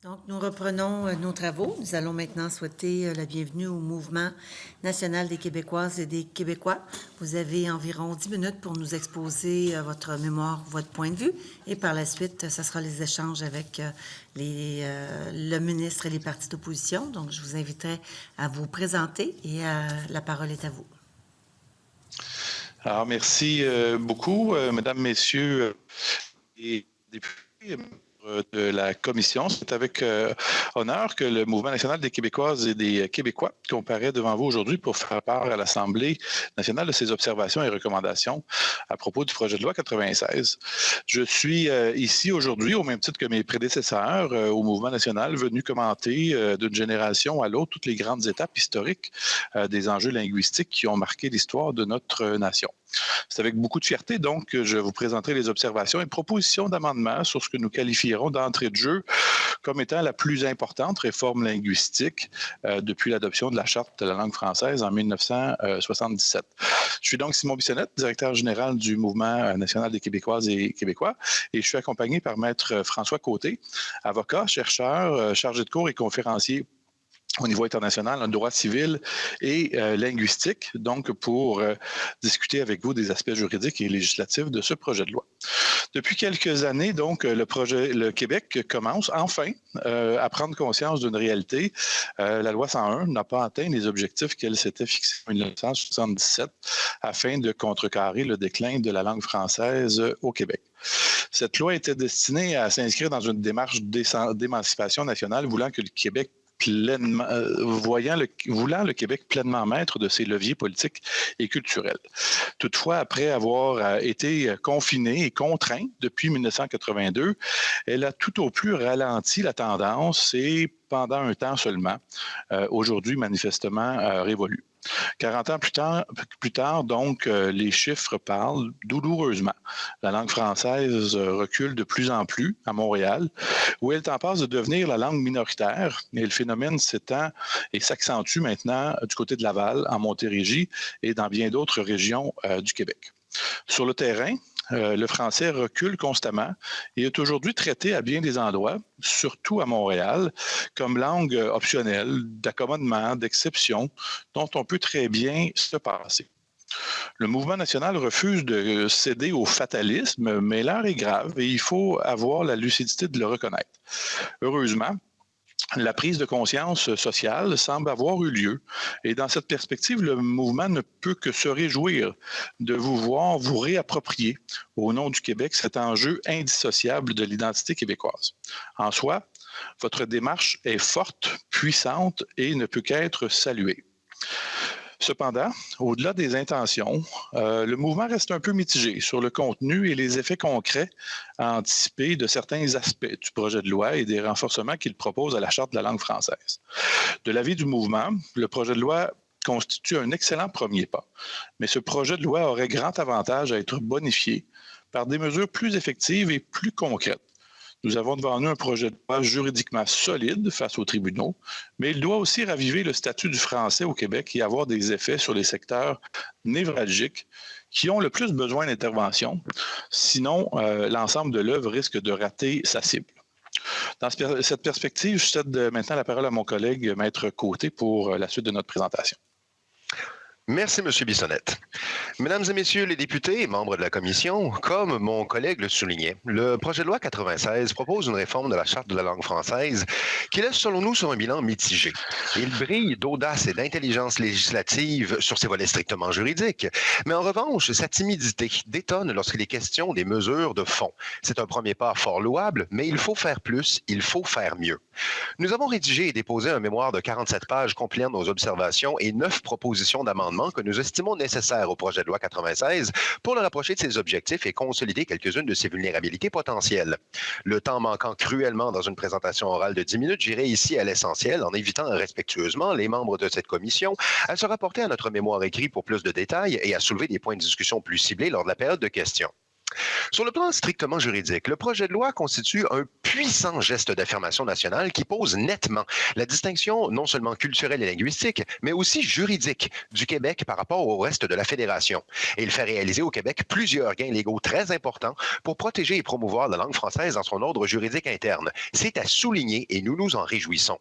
Donc, nous reprenons nos travaux. Nous allons maintenant souhaiter la bienvenue au Mouvement national des Québécoises et des Québécois. Vous avez environ 10 minutes pour nous exposer votre mémoire, votre point de vue. Et par la suite, ce sera les échanges avec le ministre et les partis d'opposition. Donc, je vous inviterai à vous présenter et la parole est à vous. Alors, merci beaucoup, mesdames, messieurs et députés de la commission. C'est avec honneur que le Mouvement national des Québécoises et des Québécois comparaît devant vous aujourd'hui pour faire part à l'Assemblée nationale de ses observations et recommandations à propos du projet de loi 96. Je suis ici aujourd'hui, au même titre que mes prédécesseurs au Mouvement national, venu commenter d'une génération à l'autre toutes les grandes étapes historiques des enjeux linguistiques qui ont marqué l'histoire de notre nation. C'est avec beaucoup de fierté, donc, que je vous présenterai les observations et propositions d'amendement sur ce que nous qualifierons d'entrée de jeu comme étant la plus importante réforme linguistique depuis l'adoption de la Charte de la langue française en 1977. Je suis donc Simon Bissonnette, directeur général du Mouvement national des Québécoises et Québécois, et je suis accompagné par Maître François Côté, avocat, chercheur, chargé de cours et conférencier au niveau international, en droit civil et linguistique, donc pour discuter avec vous des aspects juridiques et législatifs de ce projet de loi. Depuis quelques années, donc, le Québec commence enfin à prendre conscience d'une réalité. La loi 101 n'a pas atteint les objectifs qu'elle s'était fixés en 1977 afin de contrecarrer le déclin de la langue française au Québec. Cette loi était destinée à s'inscrire dans une démarche d'émancipation nationale voulant que le Québec voulant le Québec pleinement maître de ses leviers politiques et culturels. Toutefois, après avoir été confinée et contrainte depuis 1982, elle a tout au plus ralenti la tendance et pendant un temps seulement, aujourd'hui manifestement révolue. 40 ans plus tard, donc, les chiffres parlent douloureusement. La langue française recule de plus en plus à Montréal, où elle est en passe de devenir la langue minoritaire. Et le phénomène s'étend et s'accentue maintenant du côté de Laval, en Montérégie et dans bien d'autres régions du Québec. Sur le terrain, le français recule constamment et est aujourd'hui traité à bien des endroits, surtout à Montréal, comme langue optionnelle, d'accommodement, d'exception, dont on peut très bien se passer. Le mouvement national refuse de céder au fatalisme, mais l'heure est grave et il faut avoir la lucidité de le reconnaître. Heureusement, la prise de conscience sociale semble avoir eu lieu. Et dans cette perspective, le mouvement ne peut que se réjouir de vous voir vous réapproprier, au nom du Québec, cet enjeu indissociable de l'identité québécoise. En soi, votre démarche est forte, puissante et ne peut qu'être saluée. Cependant, au-delà des intentions, le mouvement reste un peu mitigé sur le contenu et les effets concrets à anticiper de certains aspects du projet de loi et des renforcements qu'il propose à la Charte de la langue française. De l'avis du mouvement, le projet de loi constitue un excellent premier pas, mais ce projet de loi aurait grand avantage à être bonifié par des mesures plus effectives et plus concrètes. Nous avons devant nous un projet de loi juridiquement solide face aux tribunaux, mais il doit aussi raviver le statut du français au Québec et avoir des effets sur les secteurs névralgiques qui ont le plus besoin d'intervention. Sinon, l'ensemble de l'œuvre risque de rater sa cible. Dans cette perspective, je cède maintenant la parole à mon collègue Maître Côté pour la suite de notre présentation. Merci, M. Bissonnette. Mesdames et messieurs les députés et membres de la commission, comme mon collègue le soulignait, le projet de loi 96 propose une réforme de la Charte de la langue française qui laisse, selon nous, sur un bilan mitigé. Il brille d'audace et d'intelligence législative sur ses volets strictement juridiques, mais en revanche, sa timidité détonne lorsqu'il est question des mesures de fond. C'est un premier pas fort louable, mais il faut faire plus, il faut faire mieux. Nous avons rédigé et déposé un mémoire de 47 pages compilant nos observations et 9 propositions d'amendements que nous estimons nécessaires au projet de loi 96 pour le rapprocher de ses objectifs et consolider quelques-unes de ses vulnérabilités potentielles. Le temps manquant cruellement dans une présentation orale de 10 minutes, j'irai ici à l'essentiel en invitant respectueusement les membres de cette commission à se rapporter à notre mémoire écrit pour plus de détails et à soulever des points de discussion plus ciblés lors de la période de questions. Sur le plan strictement juridique, le projet de loi constitue un puissant geste d'affirmation nationale qui pose nettement la distinction non seulement culturelle et linguistique, mais aussi juridique du Québec par rapport au reste de la Fédération. Et il fait réaliser au Québec plusieurs gains légaux très importants pour protéger et promouvoir la langue française dans son ordre juridique interne. C'est à souligner et nous nous en réjouissons.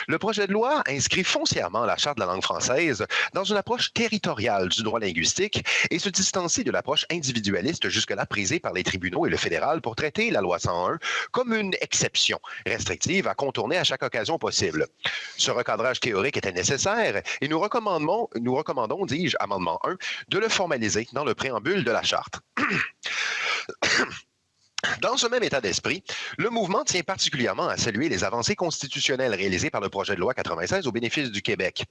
Le projet de loi inscrit foncièrement la Charte de la langue française dans une approche territoriale du droit linguistique et se distancie de l'approche individualiste jusque-là prisée par les tribunaux et le fédéral pour traiter la loi 101 comme une exception restrictive à contourner à chaque occasion possible. Ce recadrage théorique était nécessaire et nous recommandons, dis-je, amendement 1, de le formaliser dans le préambule de la Charte. Dans ce même état d'esprit, le mouvement tient particulièrement à saluer les avancées constitutionnelles réalisées par le projet de loi 96 au bénéfice du Québec.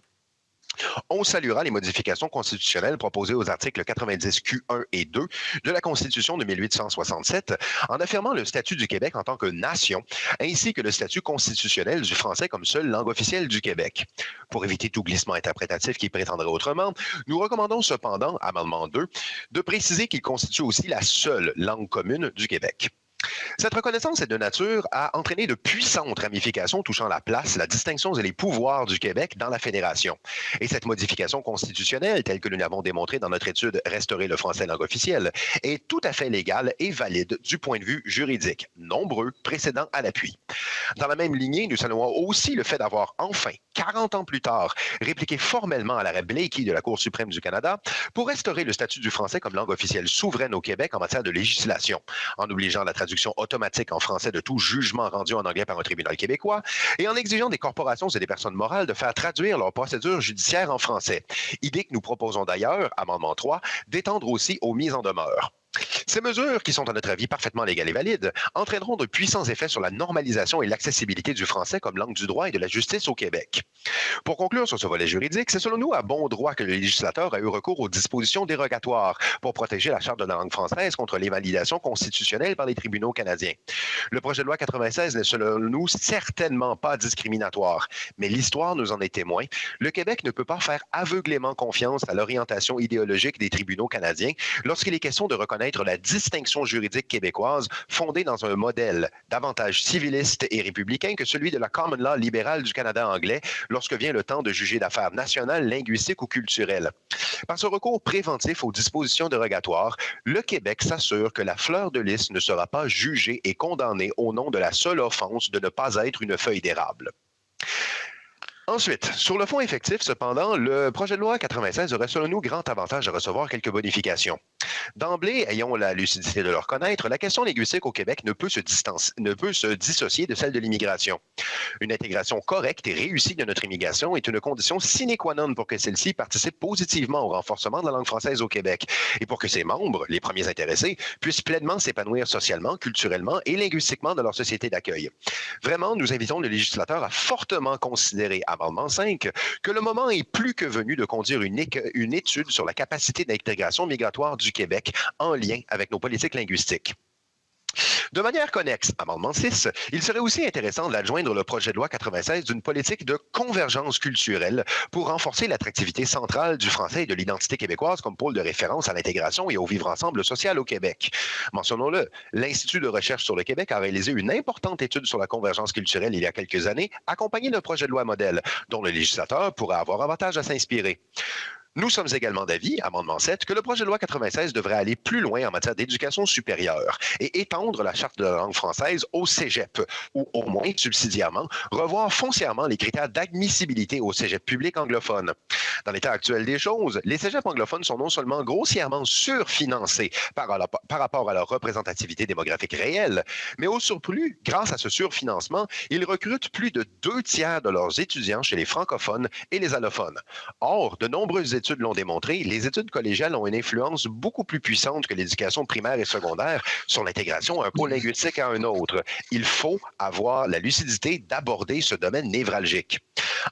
On saluera les modifications constitutionnelles proposées aux articles 90 Q1 et 2 de la Constitution de 1867 en affirmant le statut du Québec en tant que nation, ainsi que le statut constitutionnel du français comme seule langue officielle du Québec. Pour éviter tout glissement interprétatif qui prétendrait autrement, nous recommandons cependant, amendement 2, de préciser qu'il constitue aussi la seule langue commune du Québec. Cette reconnaissance est de nature à entraîner de puissantes ramifications touchant la place, la distinction et les pouvoirs du Québec dans la Fédération. Et cette modification constitutionnelle, telle que nous l'avons démontré dans notre étude « Restaurer le français langue officielle », est tout à fait légale et valide du point de vue juridique. Nombreux précédents à l'appui. Dans la même lignée, nous saluons aussi le fait d'avoir enfin, 40 ans plus tard, répliqué formellement à l'arrêt Blakey de la Cour suprême du Canada pour restaurer le statut du français comme langue officielle souveraine au Québec en matière de législation, en obligeant la traduction automatique en français de tout jugement rendu en anglais par un tribunal québécois et en exigeant des corporations et des personnes morales de faire traduire leurs procédures judiciaires en français. Idée que nous proposons d'ailleurs, amendement 3, d'étendre aussi aux mises en demeure. Ces mesures, qui sont à notre avis parfaitement légales et valides, entraîneront de puissants effets sur la normalisation et l'accessibilité du français comme langue du droit et de la justice au Québec. Pour conclure sur ce volet juridique, c'est selon nous à bon droit que le législateur a eu recours aux dispositions dérogatoires pour protéger la Charte de la langue française contre l'invalidation constitutionnelle par les tribunaux canadiens. Le projet de loi 96 n'est selon nous certainement pas discriminatoire, mais l'histoire nous en est témoin. Le Québec ne peut pas faire aveuglément confiance à l'orientation idéologique des tribunaux canadiens lorsqu'il est question de reconnaître la distinction juridique québécoise fondée dans un modèle davantage civiliste et républicain que celui de la common law libérale du Canada anglais lorsque vient le temps de juger d'affaires nationales, linguistiques ou culturelles. Par ce recours préventif aux dispositions dérogatoires, le Québec s'assure que la fleur de lys ne sera pas jugée et condamnée au nom de la seule offense de ne pas être une feuille d'érable. Ensuite, sur le fond effectif, cependant, le projet de loi 96 aurait selon nous grand avantage de recevoir quelques bonifications. D'emblée, ayons la lucidité de le reconnaître, la question linguistique au Québec ne peut se dissocier de celle de l'immigration. Une intégration correcte et réussie de notre immigration est une condition sine qua non pour que celle-ci participe positivement au renforcement de la langue française au Québec et pour que ses membres, les premiers intéressés, puissent pleinement s'épanouir socialement, culturellement et linguistiquement dans leur société d'accueil. Vraiment, nous invitons le législateur à fortement considérer, amendement 5, que le moment est plus que venu de conduire une étude sur la capacité d'intégration migratoire du Québec en lien avec nos politiques linguistiques. De manière connexe, amendement 6, il serait aussi intéressant d'adjoindre le projet de loi 96 d'une politique de convergence culturelle pour renforcer l'attractivité centrale du français et de l'identité québécoise comme pôle de référence à l'intégration et au vivre ensemble social au Québec. Mentionnons-le, l'Institut de recherche sur le Québec a réalisé une importante étude sur la convergence culturelle il y a quelques années, accompagnée d'un projet de loi modèle, dont le législateur pourra avoir avantage à s'inspirer. Nous sommes également d'avis, amendement 7, que le projet de loi 96 devrait aller plus loin en matière d'éducation supérieure et étendre la Charte de la langue française au cégep, ou au moins, subsidiairement, revoir foncièrement les critères d'admissibilité au cégep public anglophone. Dans l'état actuel des choses, les cégeps anglophones sont non seulement grossièrement surfinancés par rapport à leur représentativité démographique réelle, mais au surplus, grâce à ce surfinancement, ils recrutent plus de 2/3 de leurs étudiants chez les francophones et les allophones. Or, de nombreuses études l'ont démontré, les études collégiales ont une influence beaucoup plus puissante que l'éducation primaire et secondaire sur l'intégration à un pôle linguistique à un autre. Il faut avoir la lucidité d'aborder ce domaine névralgique.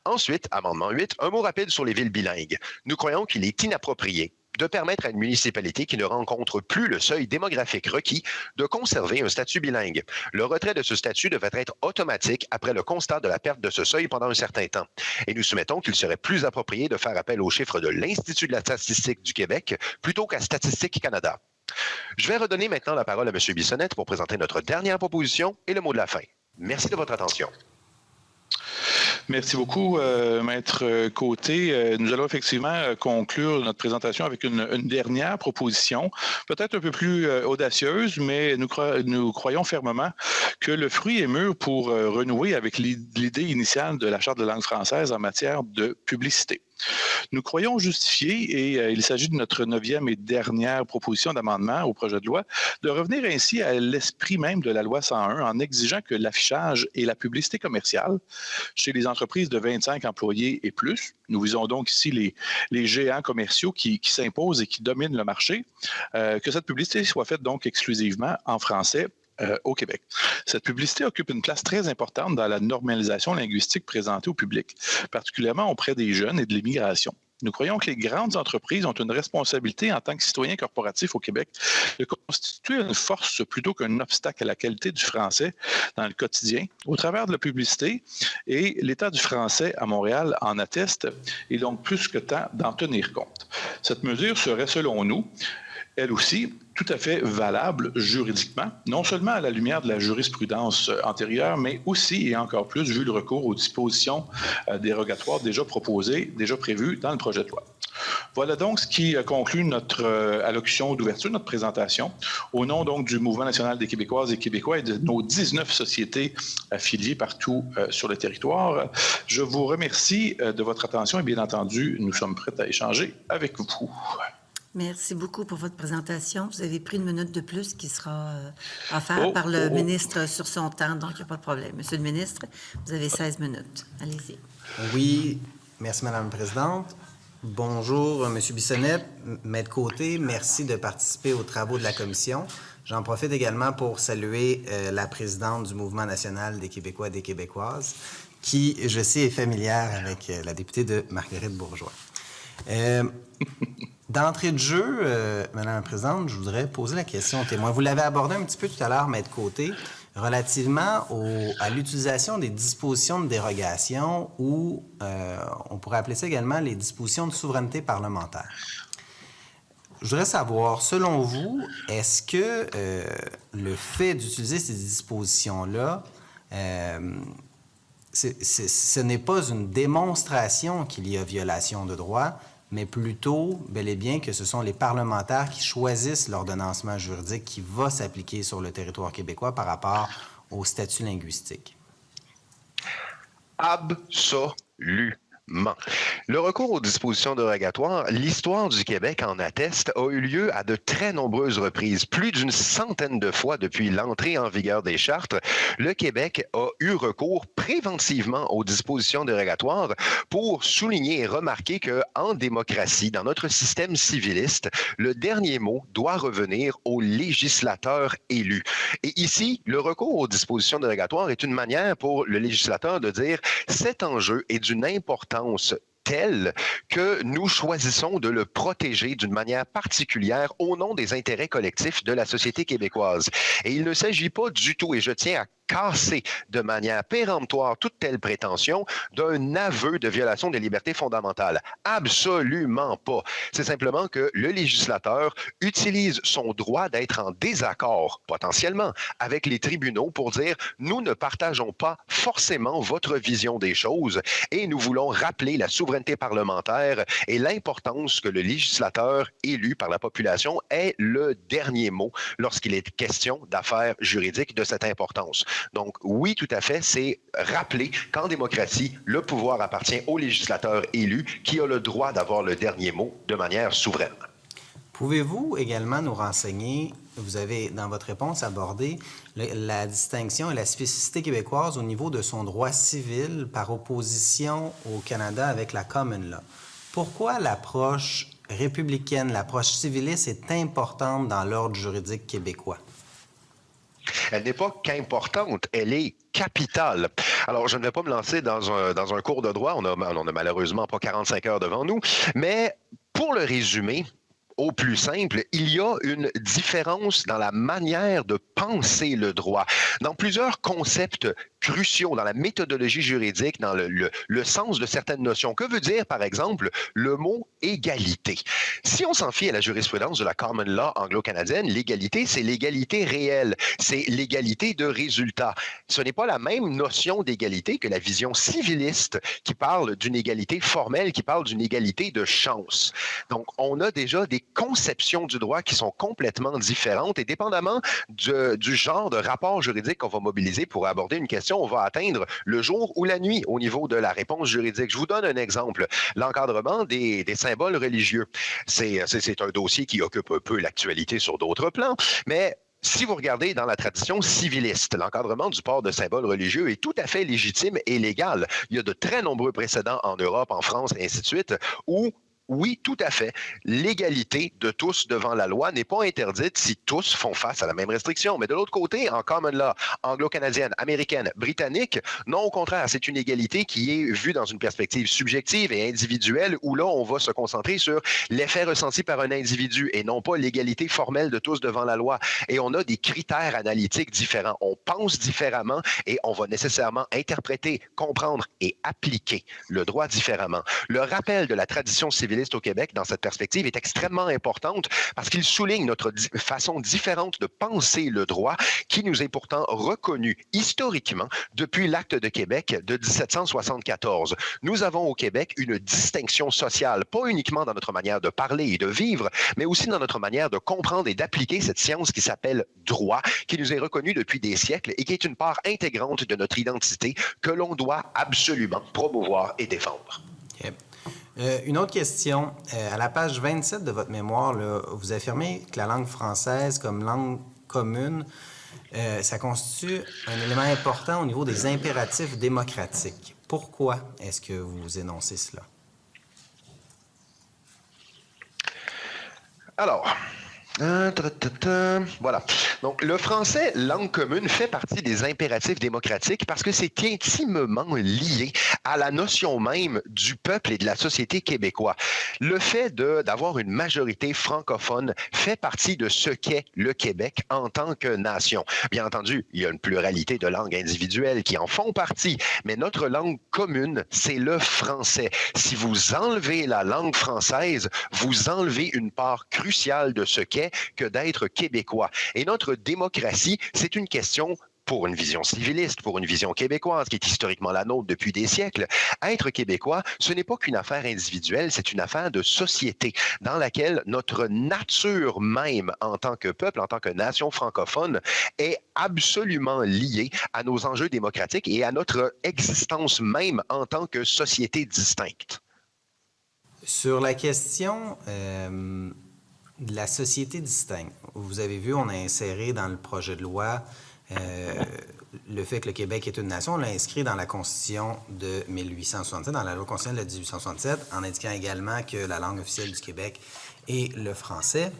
Ensuite, amendement 8, un mot rapide sur les villes bilingues. Nous croyons qu'il est inapproprié de permettre à une municipalité qui ne rencontre plus le seuil démographique requis de conserver un statut bilingue. Le retrait de ce statut devrait être automatique après le constat de la perte de ce seuil pendant un certain temps. Et nous soumettons qu'il serait plus approprié de faire appel aux chiffres de l'Institut de la statistique du Québec plutôt qu'à Statistique Canada. Je vais redonner maintenant la parole à M. Bissonnette pour présenter notre dernière proposition et le mot de la fin. Merci de votre attention. Merci beaucoup, Maître Côté. Nous allons effectivement conclure notre présentation avec une dernière proposition, peut-être un peu plus audacieuse, mais nous croyons fermement que le fruit est mûr pour renouer avec l'idée initiale de la Charte de langue française en matière de publicité. Nous croyons justifié, et il s'agit de notre 9e et dernière proposition d'amendement au projet de loi, de revenir ainsi à l'esprit même de la loi 101 en exigeant que l'affichage et la publicité commerciale chez les entreprises de 25 employés et plus, nous visons donc ici les géants commerciaux qui s'imposent et qui dominent le marché, que cette publicité soit faite donc exclusivement en français au Québec. Cette publicité occupe une place très importante dans la normalisation linguistique présentée au public, particulièrement auprès des jeunes et de l'immigration. Nous croyons que les grandes entreprises ont une responsabilité en tant que citoyens corporatifs au Québec de constituer une force plutôt qu'un obstacle à la qualité du français dans le quotidien au travers de la publicité, et l'état du français à Montréal en atteste, et donc plus que temps d'en tenir compte. Cette mesure serait, selon nous, elle aussi, tout à fait valable juridiquement, non seulement à la lumière de la jurisprudence antérieure, mais aussi et encore plus vu le recours aux dispositions dérogatoires déjà proposées, déjà prévues dans le projet de loi. Voilà donc ce qui conclut notre allocution d'ouverture, notre présentation. Au nom donc du Mouvement national des Québécoises et Québécois et de nos 19 sociétés affiliées partout sur le territoire, je vous remercie de votre attention et bien entendu, nous sommes prêts à échanger avec vous. Merci beaucoup pour votre présentation. Vous avez pris une minute de plus qui sera offerte par le ministre sur son temps, donc il n'y a pas de problème. Monsieur le ministre, vous avez 16 minutes. Allez-y. Oui, merci Madame la Présidente. Bonjour Monsieur Bissonnette, Maître Côté, merci de participer aux travaux de la Commission. J'en profite également pour saluer la présidente du Mouvement national des Québécois et des Québécoises, qui, je sais, est familière avec la députée de Marguerite Bourgeois. D'entrée de jeu, Madame la Présidente, je voudrais poser la question au témoin. Vous l'avez abordé un petit peu tout à l'heure, Maître Côté, relativement à l'utilisation des dispositions de dérogation ou, on pourrait appeler ça également les dispositions de souveraineté parlementaire. Je voudrais savoir, selon vous, est-ce que le fait d'utiliser ces dispositions-là, ce n'est pas une démonstration qu'il y a violation de droit, mais plutôt, bel et bien, que ce sont les parlementaires qui choisissent l'ordonnancement juridique qui va s'appliquer sur le territoire québécois par rapport au statut linguistique? Absolument. Le recours aux dispositions dérogatoires, l'histoire du Québec en atteste, a eu lieu à de très nombreuses reprises. Plus d'une centaine de fois depuis l'entrée en vigueur des chartes, le Québec a eu recours préventivement aux dispositions dérogatoires pour souligner et remarquer qu'en démocratie, dans notre système civiliste, le dernier mot doit revenir au législateur élu. Et ici, le recours aux dispositions dérogatoires est une manière pour le législateur de dire « cet enjeu est d'une importance telle que nous choisissons de le protéger d'une manière particulière au nom des intérêts collectifs de la société québécoise. » Et il ne s'agit pas du tout, et je tiens à casser de manière péremptoire toute telle prétention d'un aveu de violation des libertés fondamentales. Absolument pas. C'est simplement que le législateur utilise son droit d'être en désaccord, potentiellement, avec les tribunaux pour dire « nous ne partageons pas forcément votre vision des choses et nous voulons rappeler la souveraineté parlementaire et l'importance que le législateur élu par la population ait le dernier mot lorsqu'il est question d'affaires juridiques de cette importance. » Donc, oui, tout à fait, c'est rappeler qu'en démocratie, le pouvoir appartient au législateur élu qui a le droit d'avoir le dernier mot de manière souveraine. Pouvez-vous également nous renseigner, vous avez dans votre réponse abordé la distinction et la spécificité québécoise au niveau de son droit civil par opposition au Canada avec la Common Law. Pourquoi l'approche républicaine, l'approche civiliste est importante dans l'ordre juridique québécois? Elle n'est pas qu'importante, elle est capitale. Alors, je ne vais pas me lancer dans un cours de droit, on n'a malheureusement pas 45 heures devant nous, mais pour le résumer, au plus simple, il y a une différence dans la manière de penser le droit, dans plusieurs concepts cruciaux, dans la méthodologie juridique, dans le sens de certaines notions. Que veut dire, par exemple, le mot « égalité. Si on s'en fie à la jurisprudence de la common law anglo-canadienne, l'égalité, c'est l'égalité réelle, c'est l'égalité de résultat. Ce n'est pas la même notion d'égalité que la vision civiliste qui parle d'une égalité formelle, qui parle d'une égalité de chance. Donc, on a déjà des conceptions du droit qui sont complètement différentes et dépendamment du genre de rapport juridique qu'on va mobiliser pour aborder une question, on va atteindre le jour ou la nuit au niveau de la réponse juridique. Je vous donne un exemple. L'encadrement des symboles religieux. C'est un dossier qui occupe un peu l'actualité sur d'autres plans, mais si vous regardez dans la tradition civiliste, l'encadrement du port de symboles religieux est tout à fait légitime et légal. Il y a de très nombreux précédents en Europe, en France et ainsi de suite, où oui, tout à fait. L'égalité de tous devant la loi n'est pas interdite si tous font face à la même restriction. Mais de l'autre côté, en common law, anglo-canadienne, américaine, britannique, non, au contraire, c'est une égalité qui est vue dans une perspective subjective et individuelle où là, on va se concentrer sur l'effet ressenti par un individu et non pas l'égalité formelle de tous devant la loi. Et on a des critères analytiques différents. On pense différemment et on va nécessairement interpréter, comprendre et appliquer le droit différemment. Le rappel de la tradition civile au Québec, dans cette perspective, est extrêmement importante parce qu'il souligne notre façon différente de penser le droit qui nous est pourtant reconnu historiquement depuis l'Acte de Québec de 1774. Nous avons au Québec une distinction sociale, pas uniquement dans notre manière de parler et de vivre, mais aussi dans notre manière de comprendre et d'appliquer cette science qui s'appelle droit, qui nous est reconnue depuis des siècles et qui est une part intégrante de notre identité que l'on doit absolument promouvoir et défendre. Okay. Une autre question. À la page 27 de votre mémoire, là, vous affirmez que la langue française comme langue commune, ça constitue un élément important au niveau des impératifs démocratiques. Pourquoi est-ce que vous énoncez cela? Alors, voilà. Donc, le français, langue commune, fait partie des impératifs démocratiques parce que c'est intimement lié à la notion même du peuple et de la société québécois. Le fait d'avoir une majorité francophone fait partie de ce qu'est le Québec en tant que nation. Bien entendu, il y a une pluralité de langues individuelles qui en font partie, mais notre langue commune, c'est le français. Si vous enlevez la langue française, vous enlevez une part cruciale de ce qu'est que d'être québécois. Et notre démocratie, c'est une question pour une vision civiliste, pour une vision québécoise, qui est historiquement la nôtre depuis des siècles. Être québécois, ce n'est pas qu'une affaire individuelle, c'est une affaire de société dans laquelle notre nature même en tant que peuple, en tant que nation francophone, est absolument liée à nos enjeux démocratiques et à notre existence même en tant que société distincte. Sur la question de la société distincte, vous avez vu, on a inséré dans le projet de loi le fait que le Québec est une nation. On l'a inscrit dans la Constitution de 1867, dans la loi constitutionnelle de 1867, en indiquant également que la langue officielle du Québec est le français.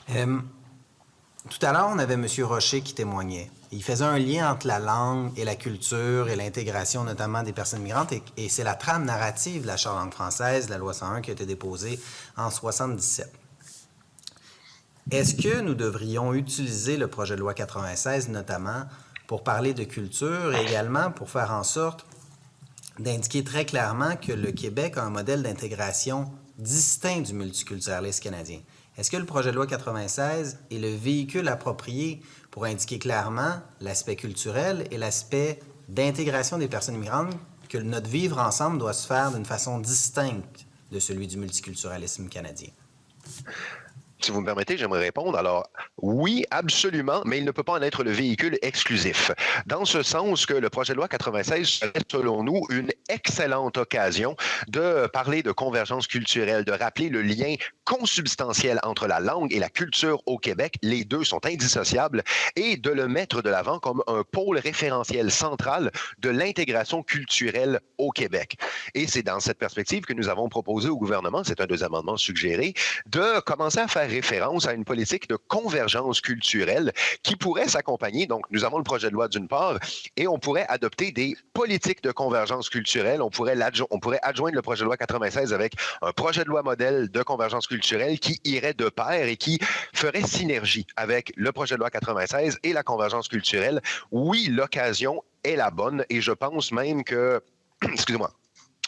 Tout à l'heure, on avait M. Rocher qui témoignait. Il faisait un lien entre la langue et la culture et l'intégration notamment des personnes migrantes, et c'est la trame narrative de la Charte langue française, la loi 101, qui a été déposée en 1977. Est-ce que nous devrions utiliser le projet de loi 96 notamment pour parler de culture et également pour faire en sorte d'indiquer très clairement que le Québec a un modèle d'intégration distinct du multiculturalisme canadien? Est-ce que le projet de loi 96 est le véhicule approprié pour indiquer clairement l'aspect culturel et l'aspect d'intégration des personnes immigrantes, que notre vivre ensemble doit se faire d'une façon distincte de celui du multiculturalisme canadien? Si vous me permettez, j'aimerais répondre. Alors, oui, absolument, mais il ne peut pas en être le véhicule exclusif. Dans ce sens que le projet de loi 96 serait, selon nous, une excellente occasion de parler de convergence culturelle, de rappeler le lien consubstantiel entre la langue et la culture au Québec. Les deux sont indissociables et de le mettre de l'avant comme un pôle référentiel central de l'intégration culturelle au Québec. Et c'est dans cette perspective que nous avons proposé au gouvernement, c'est un des amendements suggérés, de commencer à faire référence à une politique de convergence culturelle qui pourrait s'accompagner. Donc, nous avons le projet de loi d'une part et on pourrait adopter des politiques de convergence culturelle. On pourrait adjoindre le projet de loi 96 avec un projet de loi modèle de convergence culturelle qui irait de pair et qui ferait synergie avec le projet de loi 96 et la convergence culturelle. Oui, l'occasion est la bonne et je pense même que, excusez-moi,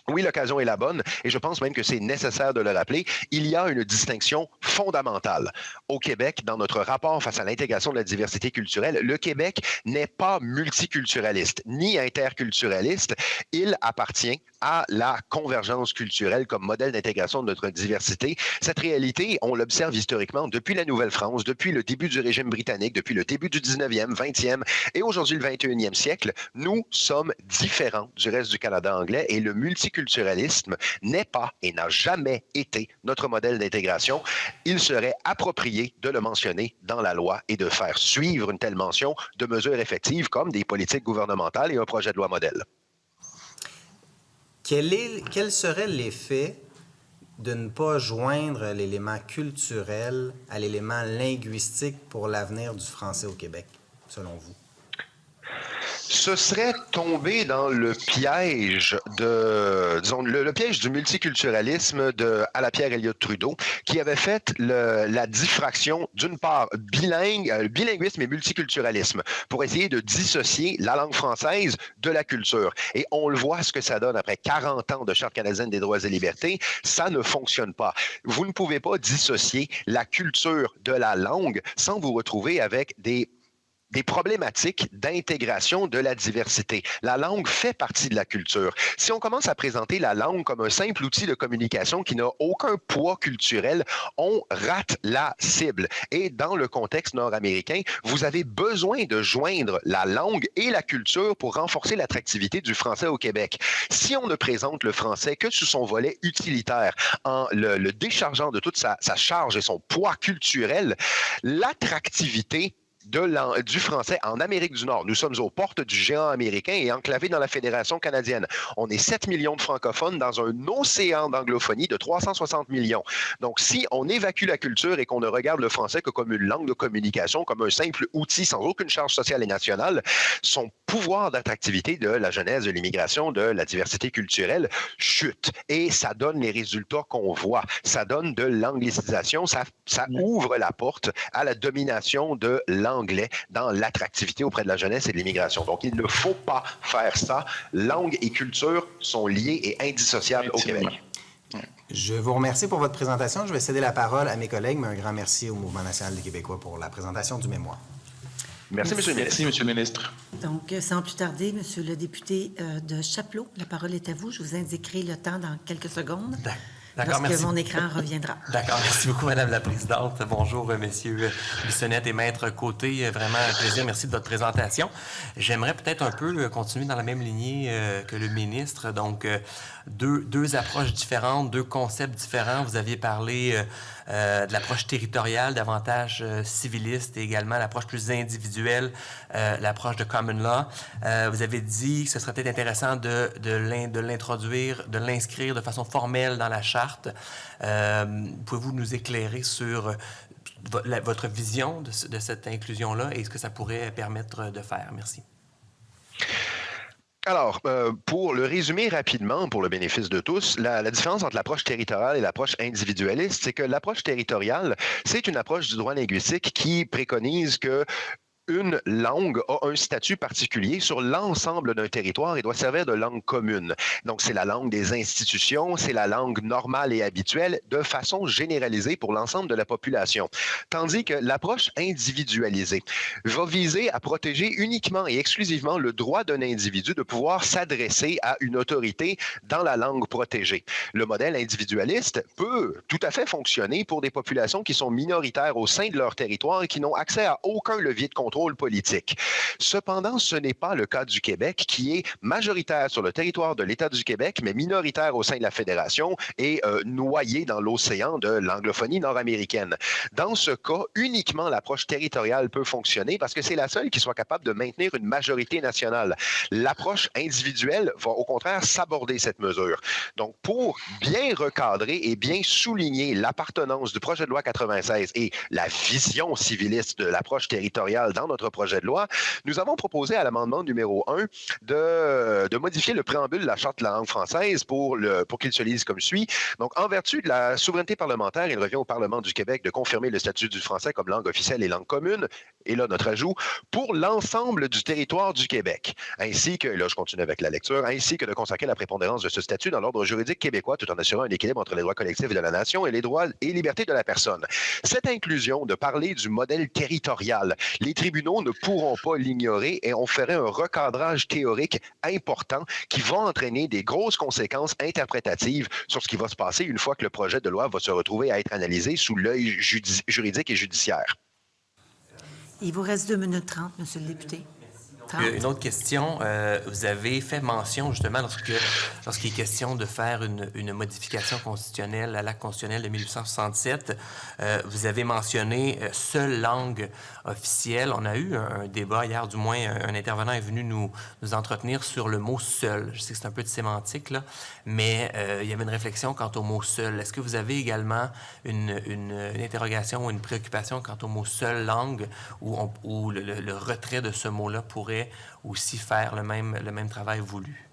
Oui, l'occasion est la bonne et je pense même que c'est nécessaire de le rappeler. Il y a une distinction fondamentale au Québec dans notre rapport face à l'intégration de la diversité culturelle. Le Québec n'est pas multiculturaliste ni interculturaliste. Il appartient à la convergence culturelle comme modèle d'intégration de notre diversité. Cette réalité, on l'observe historiquement depuis la Nouvelle-France, depuis le début du régime britannique, depuis le début du 19e, 20e et aujourd'hui le 21e siècle. Nous sommes différents du reste du Canada anglais et le multiculturalisme n'est pas et n'a jamais été notre modèle d'intégration. Il serait approprié de le mentionner dans la loi et de faire suivre une telle mention de mesures effectives comme des politiques gouvernementales et un projet de loi modèle. Quel serait l'effet de ne pas joindre l'élément culturel à l'élément linguistique pour l'avenir du français au Québec, selon vous? Ce serait tomber dans le piège le piège du multiculturalisme de Pierre Elliott Trudeau, qui avait fait la diffraction d'une part bilinguisme et multiculturalisme pour essayer de dissocier la langue française de la culture. Et on le voit ce que ça donne après 40 ans de Charte canadienne des droits et libertés, ça ne fonctionne pas. Vous ne pouvez pas dissocier la culture de la langue sans vous retrouver avec des problématiques d'intégration de la diversité. La langue fait partie de la culture. Si on commence à présenter la langue comme un simple outil de communication qui n'a aucun poids culturel, on rate la cible. Et dans le contexte nord-américain, vous avez besoin de joindre la langue et la culture pour renforcer l'attractivité du français au Québec. Si on ne présente le français que sous son volet utilitaire, en le déchargeant de toute sa charge et son poids culturel, l'attractivité du français en Amérique du Nord. Nous sommes aux portes du géant américain et enclavés dans la Fédération canadienne. On est 7 millions de francophones dans un océan d'anglophonie de 360 millions. Donc, si on évacue la culture et qu'on ne regarde le français que comme une langue de communication, comme un simple outil sans aucune charge sociale et nationale, son pouvoir d'attractivité de la jeunesse, de l'immigration, de la diversité culturelle chute. Et ça donne les résultats qu'on voit. Ça donne de l'anglicisation. Ça ouvre la porte à la domination de l'anglais dans l'attractivité auprès de la jeunesse et de l'immigration. Donc, il ne faut pas faire ça. Langue et culture sont liées et indissociables au Québec. Je vous remercie pour votre présentation. Je vais céder la parole à mes collègues, mais un grand merci au Mouvement national des Québécois pour la présentation du mémoire. Merci, M. le ministre. Merci, M. le ministre. Donc, sans plus tarder, Monsieur le député de Chapleau, la parole est à vous. Je vous indiquerai le temps dans quelques secondes. D'accord, lorsque merci. mon écran reviendra. D'accord, merci beaucoup, Madame la Présidente. Bonjour, messieurs Bissonnette et Maître Côté. Vraiment un plaisir. Merci de votre présentation. J'aimerais peut-être un peu continuer dans la même lignée que le ministre. Donc, deux approches différentes, deux concepts différents. Vous aviez parlé de l'approche territoriale, davantage civiliste, et également l'approche plus individuelle, l'approche de common law. Vous avez dit que ce serait peut-être intéressant de l'introduire, de l'inscrire de façon formelle dans la charte. Pouvez-vous nous éclairer sur votre vision de cette inclusion-là et ce que ça pourrait permettre de faire? Merci. Alors, pour le résumer rapidement, pour le bénéfice de tous, la différence entre l'approche territoriale et l'approche individualiste, c'est que l'approche territoriale, c'est une approche du droit linguistique qui préconise que une langue a un statut particulier sur l'ensemble d'un territoire et doit servir de langue commune. Donc, c'est la langue des institutions, c'est la langue normale et habituelle de façon généralisée pour l'ensemble de la population. Tandis que l'approche individualisée va viser à protéger uniquement et exclusivement le droit d'un individu de pouvoir s'adresser à une autorité dans la langue protégée. Le modèle individualiste peut tout à fait fonctionner pour des populations qui sont minoritaires au sein de leur territoire et qui n'ont accès à aucun levier de contrôle politique. Cependant, ce n'est pas le cas du Québec, qui est majoritaire sur le territoire de l'État du Québec, mais minoritaire au sein de la Fédération et noyé dans l'océan de l'anglophonie nord-américaine. Dans ce cas, uniquement l'approche territoriale peut fonctionner parce que c'est la seule qui soit capable de maintenir une majorité nationale. L'approche individuelle va au contraire s'aborder cette mesure. Donc, pour bien recadrer et bien souligner l'appartenance du projet de loi 96 et la vision civiliste de l'approche territoriale dans notre projet de loi, nous avons proposé à l'amendement numéro 1 de modifier le préambule de la Charte de la langue française pour qu'il se lise comme suit. Donc, en vertu de la souveraineté parlementaire, il revient au Parlement du Québec de confirmer le statut du français comme langue officielle et langue commune, et là, notre ajout, pour l'ensemble du territoire du Québec, ainsi que, là, je continue avec la lecture, ainsi que de consacrer la prépondérance de ce statut dans l'ordre juridique québécois, tout en assurant un équilibre entre les droits collectifs de la nation et les droits et libertés de la personne. Cette inclusion de parler du modèle territorial, les tribunaux ne pourront pas l'ignorer et on ferait un recadrage théorique important qui va entraîner des grosses conséquences interprétatives sur ce qui va se passer une fois que le projet de loi va se retrouver à être analysé sous l'œil juridique et judiciaire. Il vous reste 2 minutes 30, Monsieur le député. Une autre question. Vous avez fait mention, justement, lorsqu'il est question de faire une modification constitutionnelle à l'acte constitutionnel de 1867, vous avez mentionné seule langue officielle. On a eu un débat hier, du moins, un intervenant est venu nous entretenir sur le mot « seul ». Je sais que c'est un peu de sémantique, là, mais il y avait une réflexion quant au mot « seul ». Est-ce que vous avez également une interrogation ou une préoccupation quant au mot « seule langue » où le retrait de ce mot-là pourrait aussi faire le même travail voulu?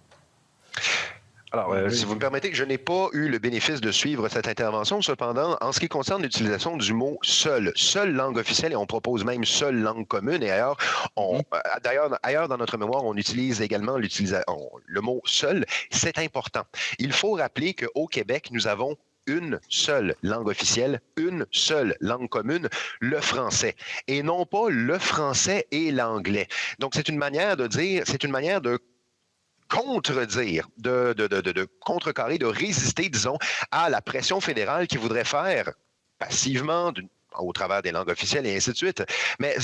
Alors, si vous me permettez, je n'ai pas eu le bénéfice de suivre cette intervention. Cependant, en ce qui concerne l'utilisation du mot « seule », seule langue officielle, et on propose même seule langue commune. Et ailleurs dans notre mémoire, on utilise également le mot « seul ». C'est important. Il faut rappeler qu'au Québec, nous avons une seule langue officielle, une seule langue commune, le français, et non pas le français et l'anglais. Donc, c'est une manière de dire, c'est une manière de contredire, de contrecarrer, de résister, disons, à la pression fédérale qui voudrait faire passivement au travers des langues officielles et ainsi de suite. Mais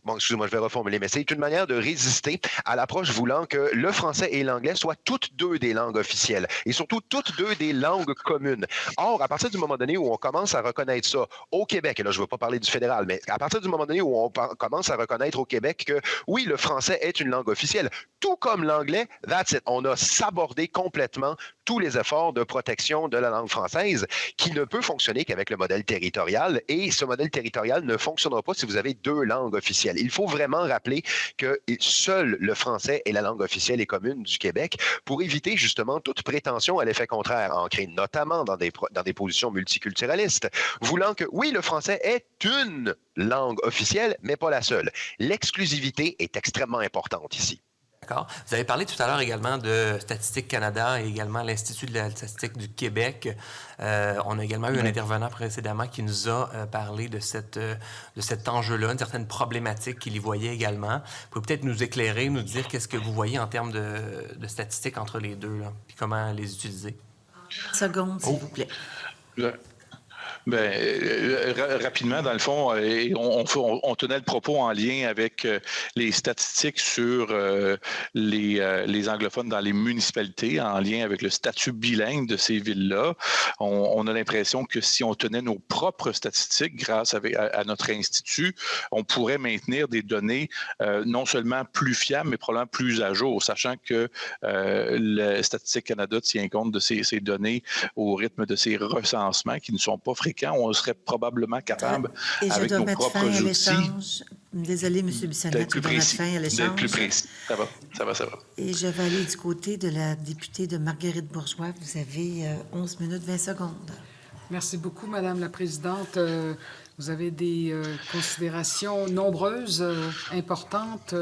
bon, excusez-moi, je vais reformuler, mais c'est une manière de résister à l'approche voulant que le français et l'anglais soient toutes deux des langues officielles et surtout toutes deux des langues communes. Or, à partir du moment donné où on commence à reconnaître ça au Québec, et là, je ne veux pas parler du fédéral, mais à partir du moment donné où on commence à reconnaître au Québec que, oui, le français est une langue officielle, tout comme l'anglais, that's it. On a sabordé complètement tous les efforts de protection de la langue française qui ne peut fonctionner qu'avec le modèle territorial, et ce modèle territorial ne fonctionnera pas si vous avez deux langues officielles. Il faut vraiment rappeler que seul le français est la langue officielle et commune du Québec pour éviter justement toute prétention à l'effet contraire, ancrée notamment dans des positions multiculturalistes, voulant que, oui, le français est une langue officielle, mais pas la seule. L'exclusivité est extrêmement importante ici. D'accord. Vous avez parlé tout à l'heure également de Statistique Canada et également l'Institut de la statistique du Québec. On a également eu un intervenant précédemment qui nous a parlé de cet enjeu-là, une certaine problématique qu'il y voyait également. Vous pouvez peut-être nous éclairer, nous dire qu'est-ce que vous voyez en termes de statistiques entre les deux, là, puis comment les utiliser. Seconde, s'il vous plaît. Rapidement, dans le fond, on tenait le propos en lien avec les statistiques sur les anglophones dans les municipalités, en lien avec le statut bilingue de ces villes-là. On a l'impression que si on tenait nos propres statistiques grâce à notre institut, on pourrait maintenir des données non seulement plus fiables, mais probablement plus à jour, sachant que le Statistique Canada tient compte de ces données au rythme de ces recensements qui ne sont pas fréquents. On serait probablement capable, avec nos propres outils... Désolée, M. Bissonnette, je dois mettre fin à l'échange. D'être plus précis. Ça va. Et je vais aller du côté de la députée de Marguerite Bourgeois. Vous avez 11 minutes 20 secondes. Merci beaucoup, Madame la Présidente. Vous avez des considérations nombreuses, importantes,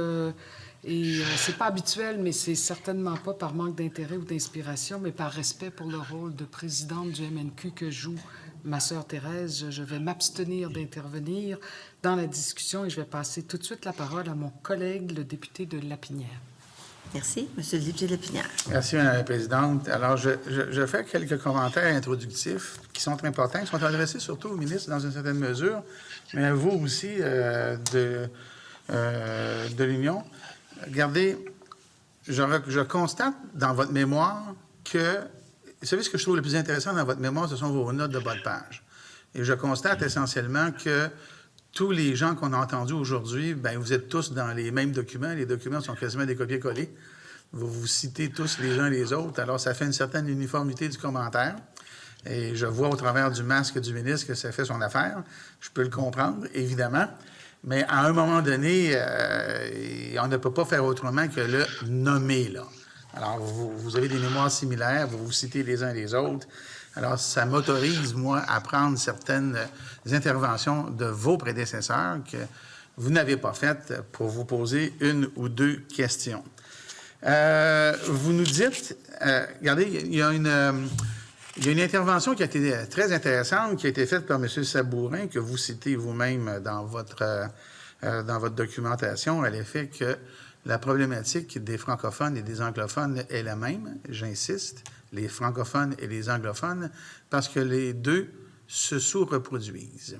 et c'est pas habituel, mais c'est certainement pas par manque d'intérêt ou d'inspiration, mais par respect pour le rôle de présidente du MNQ que joue ma sœur Thérèse. Je vais m'abstenir d'intervenir dans la discussion et je vais passer tout de suite la parole à mon collègue, le député de Lapinière. Merci. Monsieur le député de Lapinière. Merci, Mme la Présidente. Alors, je fais quelques commentaires introductifs qui sont importants, qui sont adressés surtout au ministre dans une certaine mesure, mais à vous aussi de l'Union. Regardez, je constate dans votre mémoire que... Vous savez ce que je trouve le plus intéressant dans votre mémoire, ce sont vos notes de bas de page. Et je constate essentiellement que tous les gens qu'on a entendus aujourd'hui, bien, vous êtes tous dans les mêmes documents. Les documents sont quasiment des copier-coller. Vous citez tous les uns les autres. Alors, ça fait une certaine uniformité du commentaire. Et je vois au travers du masque du ministre que ça fait son affaire. Je peux le comprendre, évidemment. Mais à un moment donné, on ne peut pas faire autrement que le nommer, là. Alors, vous avez des mémoires similaires, vous vous citez les uns les autres. Alors, ça m'autorise, moi, à prendre certaines interventions de vos prédécesseurs que vous n'avez pas faites pour vous poser une ou deux questions. Vous nous dites, regardez, il y a une intervention qui a été très intéressante, qui a été faite par M. Sabourin, que vous citez vous-même dans votre documentation, à l'effet que la problématique des francophones et des anglophones est la même, j'insiste, les francophones et les anglophones, parce que les deux se sous-reproduisent.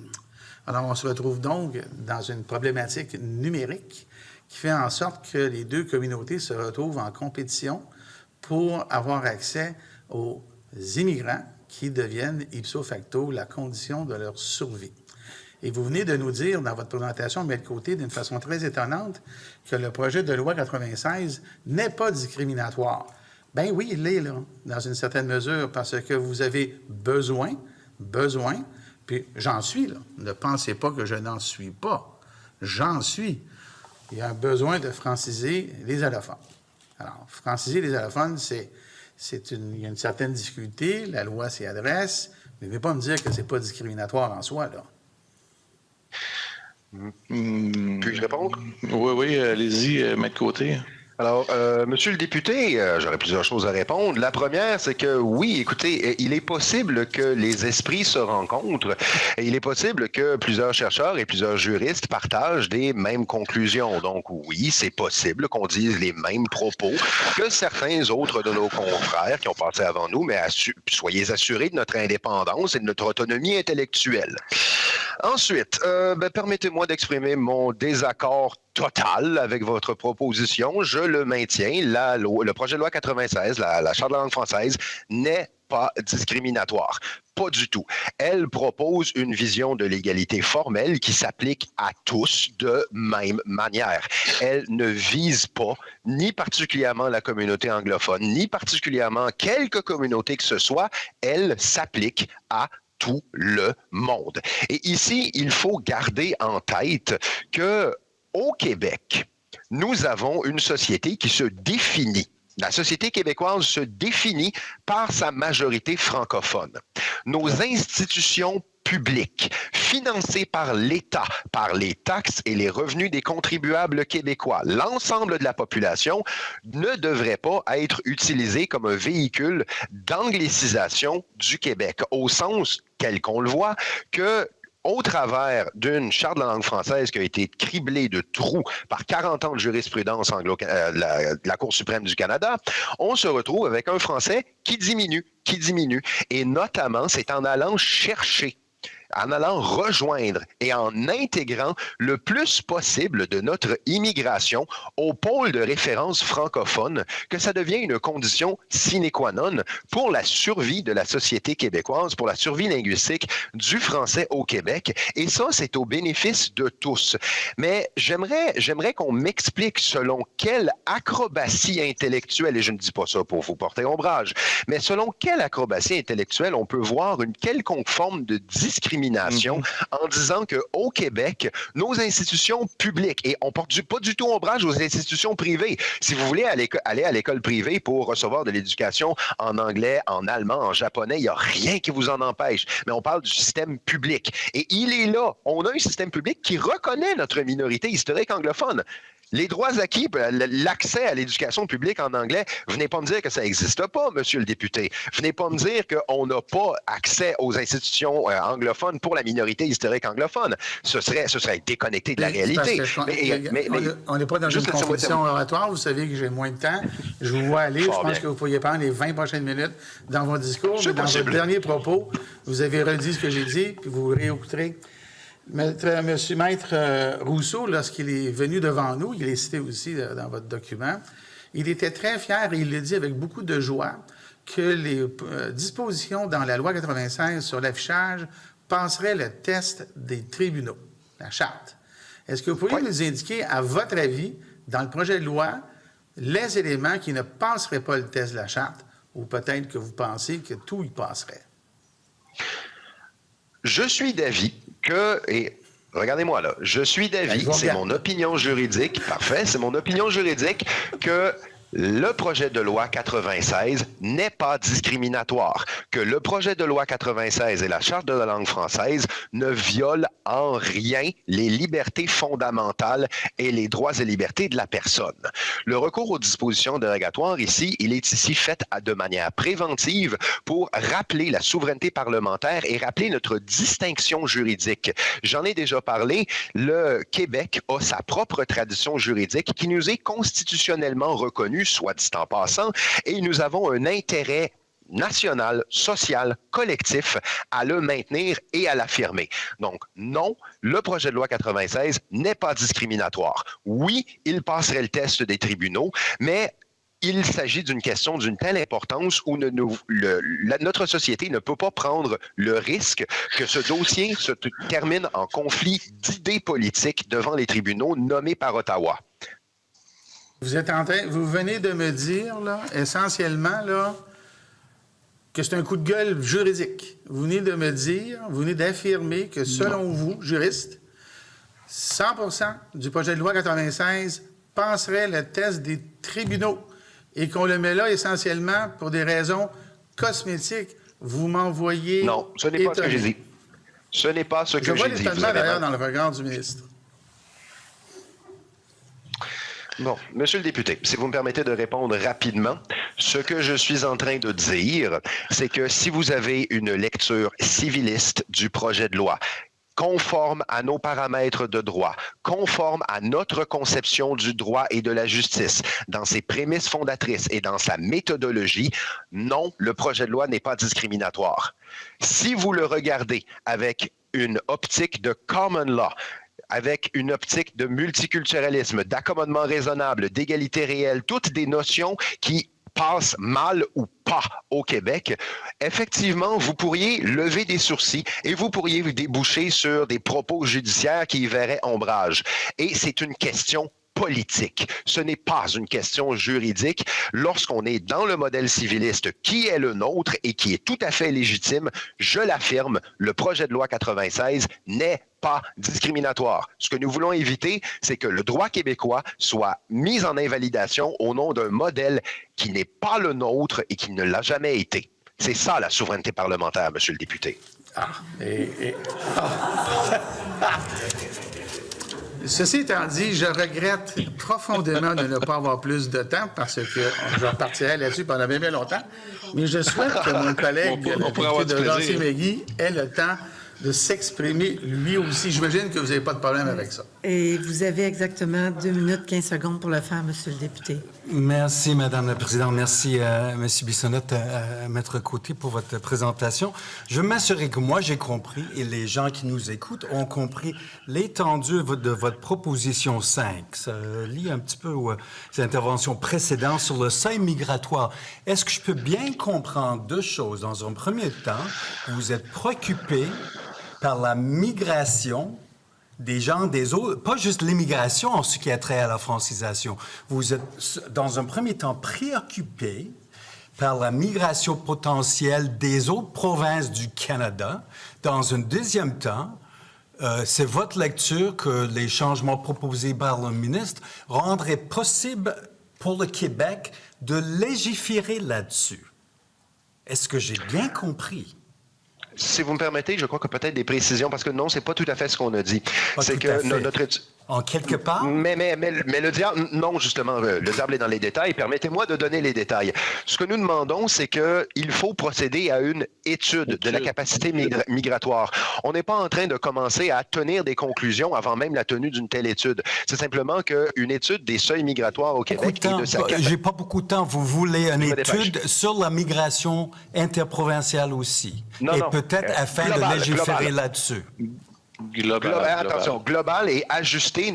Alors, on se retrouve donc dans une problématique numérique qui fait en sorte que les deux communautés se retrouvent en compétition pour avoir accès aux immigrants qui deviennent ipso facto la condition de leur survie. Et vous venez de nous dire dans votre présentation, M. Côté, d'une façon très étonnante, que le projet de loi 96 n'est pas discriminatoire. Ben oui, il l'est, là, dans une certaine mesure, parce que vous avez besoin, puis j'en suis, là. Ne pensez pas que je n'en suis pas. J'en suis. Il y a un besoin de franciser les allophones. Alors, franciser les allophones, il y a une certaine difficulté, la loi s'y adresse, mais ne venez pas me dire que c'est pas discriminatoire en soi, là. Puis-je répondre? Oui, allez-y, M. Côté. Alors, monsieur le député, j'aurais plusieurs choses à répondre. La première, c'est que oui, écoutez, il est possible que les esprits se rencontrent et il est possible que plusieurs chercheurs et plusieurs juristes partagent des mêmes conclusions. Donc oui, c'est possible qu'on dise les mêmes propos que certains autres de nos confrères qui ont passé avant nous, mais soyez assurés de notre indépendance et de notre autonomie intellectuelle. Ensuite, permettez-moi d'exprimer mon désaccord total avec votre proposition. Je le maintiens. Le projet de loi 96, la Charte de la langue française, n'est pas discriminatoire. Pas du tout. Elle propose une vision de l'égalité formelle qui s'applique à tous de même manière. Elle ne vise pas ni particulièrement la communauté anglophone, ni particulièrement quelque communauté que ce soit. Elle s'applique à tout le monde. Et ici, il faut garder en tête que au Québec, nous avons une société qui se définit. La société québécoise se définit par sa majorité francophone. Nos institutions publiques, financées par l'État, par les taxes et les revenus des contribuables québécois, l'ensemble de la population ne devrait pas être utilisée comme un véhicule d'anglicisation du Québec, au sens, tel qu'on le voit, que au travers d'une charte de la langue française qui a été criblée de trous par 40 ans de jurisprudence de la Cour suprême du Canada, on se retrouve avec un français qui diminue. Et notamment, c'est en allant chercher, en allant rejoindre et en intégrant le plus possible de notre immigration au pôle de référence francophone que ça devient une condition sine qua non pour la survie de la société québécoise, pour la survie linguistique du français au Québec. Et ça, c'est au bénéfice de tous. Mais j'aimerais qu'on m'explique selon quelle acrobatie intellectuelle, et je ne dis pas ça pour vous porter ombrage, mais selon quelle acrobatie intellectuelle on peut voir une quelconque forme de discrimination en disant qu'au Québec, nos institutions publiques, et on ne porte pas du tout ombrage aux institutions privées. Si vous voulez aller à l'école privée pour recevoir de l'éducation en anglais, en allemand, en japonais, il n'y a rien qui vous en empêche. Mais on parle du système public. Et il est là. On a un système public qui reconnaît notre minorité historique anglophone. Les droits acquis, l'accès à l'éducation publique en anglais, venez pas me dire que ça n'existe pas, monsieur le député. Venez pas me dire qu'on n'a pas accès aux institutions anglophones pour la minorité historique anglophone. Ce serait déconnecté de la réalité. On n'est pas dans une compétition oratoire. Vous savez que j'ai moins de temps. Je vous vois aller. Je pense que vous pourriez prendre les 20 prochaines minutes dans votre discours. Mais dans votre dernier propos, vous avez redit ce que j'ai dit, puis vous réécouterez. Maître Rousseau, lorsqu'il est venu devant nous, il est cité aussi dans votre document, il était très fier, et il l'a dit avec beaucoup de joie, que les dispositions dans la loi 96 sur l'affichage passeraient le test des tribunaux, la charte. Est-ce que vous pourriez nous indiquer, à votre avis, dans le projet de loi, les éléments qui ne passeraient pas le test de la charte, ou peut-être que vous pensez que tout y passerait? Je suis d'avis que, et regardez-moi là, je suis d'avis, c'est mon opinion juridique, parfait, c'est mon opinion juridique que le projet de loi 96 n'est pas discriminatoire, que le projet de loi 96 et la Charte de la langue française ne violent en rien les libertés fondamentales et les droits et libertés de la personne. Le recours aux dispositions dérogatoires ici, il est ici fait de manière préventive pour rappeler la souveraineté parlementaire et rappeler notre distinction juridique. J'en ai déjà parlé, le Québec a sa propre tradition juridique qui nous est constitutionnellement reconnue, soit dit en passant, et nous avons un intérêt national, social, collectif à le maintenir et à l'affirmer. Donc, non, le projet de loi 96 n'est pas discriminatoire. Oui, il passerait le test des tribunaux, mais il s'agit d'une question d'une telle importance où notre société ne peut pas prendre le risque que ce dossier se termine en conflit d'idées politiques devant les tribunaux nommés par Ottawa. Vous venez de me dire, là, essentiellement, là, que c'est un coup de gueule juridique. Vous venez de me dire, vous venez d'affirmer que, selon vous, juriste, 100% du projet de loi 96 passerait le test des tribunaux et qu'on le met là essentiellement pour des raisons cosmétiques. Vous m'envoyez... Non, ce n'est pas ce que j'ai dit. Ce n'est pas ce que j'ai dit. Je vois l'étonnement, d'ailleurs, dans le regard du ministre. Bon, Monsieur le député, si vous me permettez de répondre rapidement, ce que je suis en train de dire, c'est que si vous avez une lecture civiliste du projet de loi, conforme à nos paramètres de droit, conforme à notre conception du droit et de la justice, dans ses prémices fondatrices et dans sa méthodologie, non, le projet de loi n'est pas discriminatoire. Si vous le regardez avec une optique de common law, avec une optique de multiculturalisme, d'accommodement raisonnable, d'égalité réelle, toutes des notions qui passent mal ou pas au Québec, effectivement, vous pourriez lever des sourcils et vous pourriez déboucher sur des propos judiciaires qui y verraient ombrage. Et c'est une question politique. Ce n'est pas une question juridique. Lorsqu'on est dans le modèle civiliste qui est le nôtre et qui est tout à fait légitime, je l'affirme, le projet de loi 96 n'est pas discriminatoire. Ce que nous voulons éviter, c'est que le droit québécois soit mis en invalidation au nom d'un modèle qui n'est pas le nôtre et qui ne l'a jamais été. C'est ça la souveraineté parlementaire, Monsieur le député. Ceci étant dit, je regrette profondément de ne pas avoir plus de temps parce que je repartirai là-dessus pendant bien, bien longtemps. Mais je souhaite que mon collègue, le député de Lancy-McGee, ait le temps de s'exprimer lui aussi. J'imagine que vous n'avez pas de problème avec ça. Et vous avez exactement 2 minutes 15 secondes pour le faire, Monsieur le député. Merci, Madame la Présidente. Merci, M. Bissonnette, Maître Côté, pour votre présentation. Je veux m'assurer que moi, j'ai compris, et les gens qui nous écoutent ont compris l'étendue de votre proposition 5. Ça lie un petit peu aux interventions précédentes sur le seuil migratoire. Est-ce que je peux bien comprendre deux choses? Dans un premier temps, vous êtes préoccupé par la migration des gens des autres, pas juste l'immigration en ce qui a trait à la francisation. Vous êtes, dans un premier temps, préoccupé par la migration potentielle des autres provinces du Canada. Dans un deuxième temps, c'est votre lecture que les changements proposés par le ministre rendraient possible pour le Québec de légiférer là-dessus. Est-ce que j'ai bien compris? Si vous me permettez, je crois que peut-être des précisions, parce que non, c'est pas tout à fait ce qu'on a dit. C'est que notre étude... En quelque part? Mais le diable, non, justement, le diable est dans les détails. Permettez-moi de donner les détails. Ce que nous demandons, c'est qu'il faut procéder à une étude de la capacité migratoire. On n'est pas en train de commencer à tenir des conclusions avant même la tenue d'une telle étude. C'est simplement qu'une étude des seuils migratoires au Québec et de sa capacité... J'ai pas beaucoup de temps. Vous voulez une étude sur la migration interprovinciale aussi. Non, peut-être afin de légiférer là-dessus. Attention, global et ajuster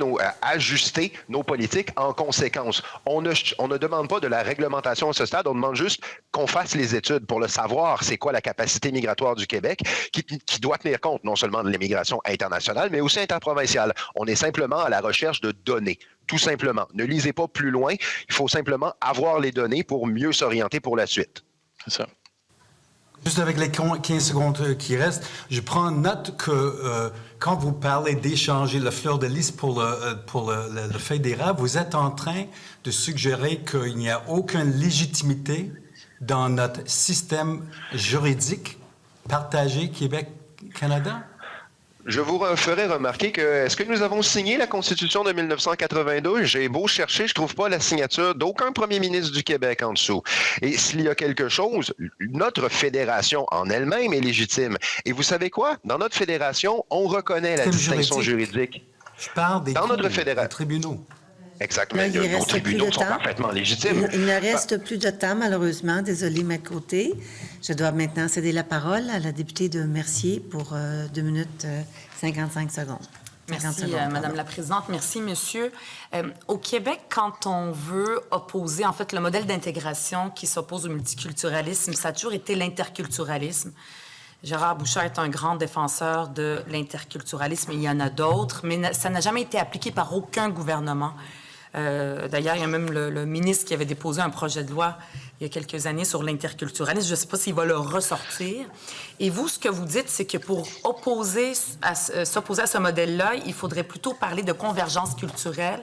nos politiques en conséquence. On ne demande pas de la réglementation à ce stade, on demande juste qu'on fasse les études pour le savoir, c'est quoi la capacité migratoire du Québec, qui doit tenir compte non seulement de l'immigration internationale, mais aussi interprovinciale. On est simplement à la recherche de données, tout simplement. Ne lisez pas plus loin, il faut simplement avoir les données pour mieux s'orienter pour la suite. C'est ça. Juste avec les 15 secondes qui restent, je prends note que quand vous parlez d'échanger la fleur de lys pour le fédéral, vous êtes en train de suggérer qu'il n'y a aucune légitimité dans notre système juridique partagé Québec-Canada? Je vous ferai remarquer que, est-ce que nous avons signé la Constitution de 1982? J'ai beau chercher, je trouve pas la signature d'aucun premier ministre du Québec en dessous. Et s'il y a quelque chose, notre fédération en elle-même est légitime. Et vous savez quoi? Dans notre fédération, on reconnaît la distinction juridique. Je parle des tribunaux. Exactement. Là, Nos tribunaux sont parfaitement légitimes. Il ne reste plus de temps, malheureusement. Désolée, Maître Côté. Je dois maintenant céder la parole à la députée de Mercier pour 2 minutes 55 secondes. Merci, Madame la Présidente. Merci, Monsieur. Au Québec, quand on veut opposer, en fait, le modèle d'intégration qui s'oppose au multiculturalisme, ça a toujours été l'interculturalisme. Gérard Bouchard est un grand défenseur de l'interculturalisme. Il y en a d'autres, mais ça n'a jamais été appliqué par aucun gouvernement. D'ailleurs, il y a même le ministre qui avait déposé un projet de loi il y a quelques années sur l'interculturalisme. Je ne sais pas s'il va le ressortir. Et vous, ce que vous dites, c'est que pour s'opposer à ce modèle-là, il faudrait plutôt parler de convergence culturelle.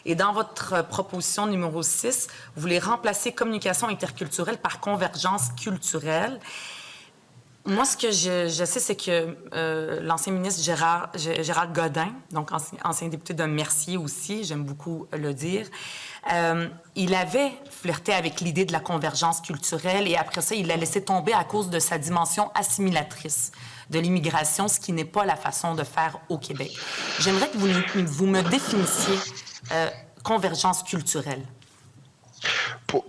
Et dans votre proposition numéro 6, vous voulez remplacer communication interculturelle par convergence culturelle. Moi, ce que je sais, c'est que l'ancien ministre Gérald Godin, donc ancien député de Mercier aussi, j'aime beaucoup le dire, il avait flirté avec l'idée de la convergence culturelle et après ça, il l'a laissé tomber à cause de sa dimension assimilatrice de l'immigration, ce qui n'est pas la façon de faire au Québec. J'aimerais que vous me définissiez convergence culturelle.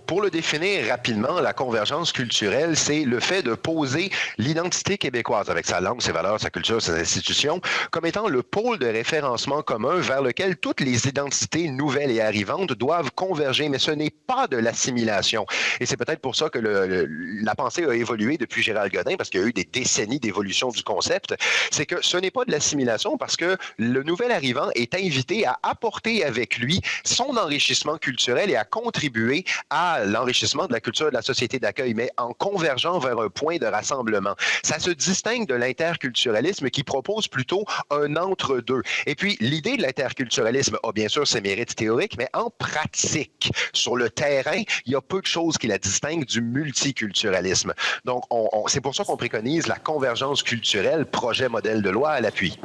Pour le définir rapidement, la convergence culturelle, c'est le fait de poser l'identité québécoise avec sa langue, ses valeurs, sa culture, ses institutions, comme étant le pôle de référencement commun vers lequel toutes les identités nouvelles et arrivantes doivent converger, mais ce n'est pas de l'assimilation. Et c'est peut-être pour ça que la pensée a évolué depuis Gérald Godin, parce qu'il y a eu des décennies d'évolution du concept. C'est que ce n'est pas de l'assimilation parce que le nouvel arrivant est invité à apporter avec lui son enrichissement culturel et à contribuer à l'enrichissement de la culture de la société d'accueil, mais en convergeant vers un point de rassemblement. Ça se distingue de l'interculturalisme qui propose plutôt un entre-deux. Et puis, l'idée de l'interculturalisme a bien sûr ses mérites théoriques, mais en pratique, sur le terrain, il y a peu de choses qui la distinguent du multiculturalisme. Donc, c'est pour ça qu'on préconise la convergence culturelle, projet modèle de loi à l'appui.